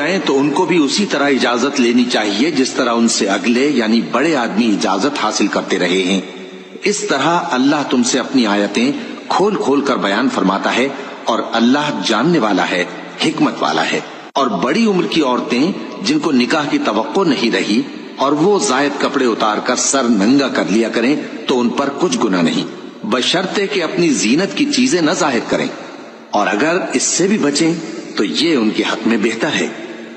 جائیں تو ان کو بھی اسی طرح اجازت لینی چاہیے جس طرح ان سے اگلے یعنی بڑے آدمی اجازت حاصل کرتے رہے ہیں۔ اس طرح اللہ تم سے اپنی آیتیں کھول کھول کر بیان فرماتا ہے، اور اللہ جاننے والا ہے، حکمت والا ہے۔ اور بڑی عمر کی عورتیں جن کو نکاح کی توقع نہیں رہی اور وہ زائد کپڑے اتار کر سر ننگا کر لیا کریں تو ان پر کچھ گناہ نہیں، بشرطے کہ اپنی زینت کی چیزیں نہ ظاہر کریں، اور اگر اس سے بھی بچیں تو یہ ان کے حق میں بہتر ہے،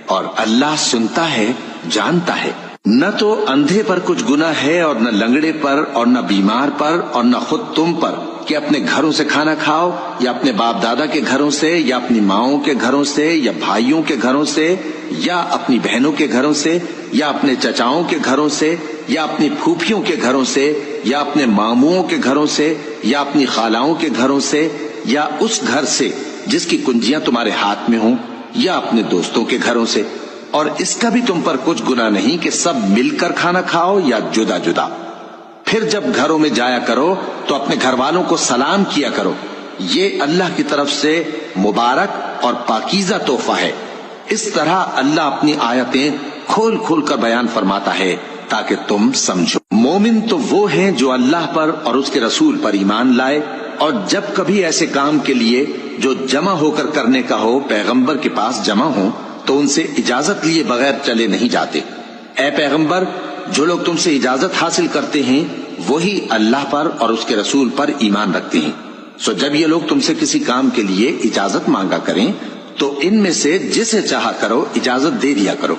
اور اللہ سنتا ہے، جانتا ہے۔ نہ تو اندھے پر کچھ گناہ ہے اور نہ لنگڑے پر اور نہ بیمار پر اور نہ خود تم پر کہ اپنے گھروں سے کھانا کھاؤ، یا اپنے باپ دادا کے گھروں سے، یا اپنی ماؤں کے گھروں سے، یا بھائیوں کے گھروں سے، یا اپنی بہنوں کے گھروں سے، یا اپنے چچاؤں کے گھروں سے، یا اپنی پھوپھیوں کے گھروں سے، یا اپنے ماموؤں کے گھروں سے، یا اپنی خالاؤں کے گھروں سے، یا اس گھر سے جس کی کنجیاں تمہارے ہاتھ میں ہوں، یا اپنے دوستوں کے گھروں سے۔ اور اس کا بھی تم پر کچھ گناہ نہیں کہ سب مل کر کھانا کھاؤ یا جدا جدا۔ پھر جب گھروں میں جایا کرو تو اپنے گھر والوں کو سلام کیا کرو، یہ اللہ کی طرف سے مبارک اور پاکیزہ تحفہ ہے۔ اس طرح اللہ اپنی آیتیں کھول کھول کر بیان فرماتا ہے تاکہ تم سمجھو۔ مومن تو وہ ہیں جو اللہ پر اور اس کے رسول پر ایمان لائے، اور جب کبھی ایسے کام کے لیے جو جمع ہو کر کرنے کا ہو پیغمبر کے پاس جمع ہوں تو ان سے اجازت لیے بغیر چلے نہیں جاتے۔ اے پیغمبر، جو لوگ تم سے اجازت حاصل کرتے ہیں وہی اللہ پر اور اس کے رسول پر ایمان رکھتے ہیں، سو جب یہ لوگ تم سے کسی کام کے لیے اجازت مانگا کریں تو ان میں سے جسے چاہا کرو اجازت دے دیا کرو،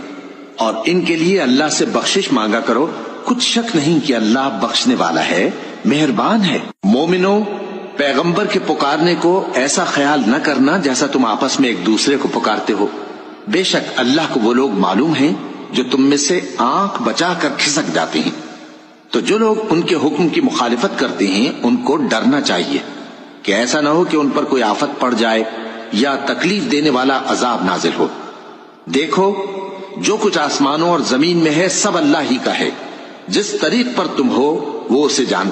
اور ان کے لیے اللہ سے بخشش مانگا کرو، کچھ شک نہیں کہ اللہ بخشنے والا ہے، مہربان ہے۔ مومنو، پیغمبر کے پکارنے کو ایسا خیال نہ کرنا جیسا تم آپس میں ایک دوسرے کو پکارتے ہو، بے شک اللہ کو وہ لوگ معلوم ہیں جو تم میں سے آنکھ بچا کر کھسک جاتے ہیں۔ تو جو لوگ ان کے حکم کی مخالفت کرتے ہیں ان کو ڈرنا چاہیے کہ ایسا نہ ہو کہ ان پر کوئی آفت پڑ جائے یا تکلیف دینے والا عذاب نازل ہو۔ دیکھو، جو کچھ آسمانوں اور زمین میں ہے سب اللہ ہی کا ہے، جس طریق پر تم ہو وہ اسے جانتا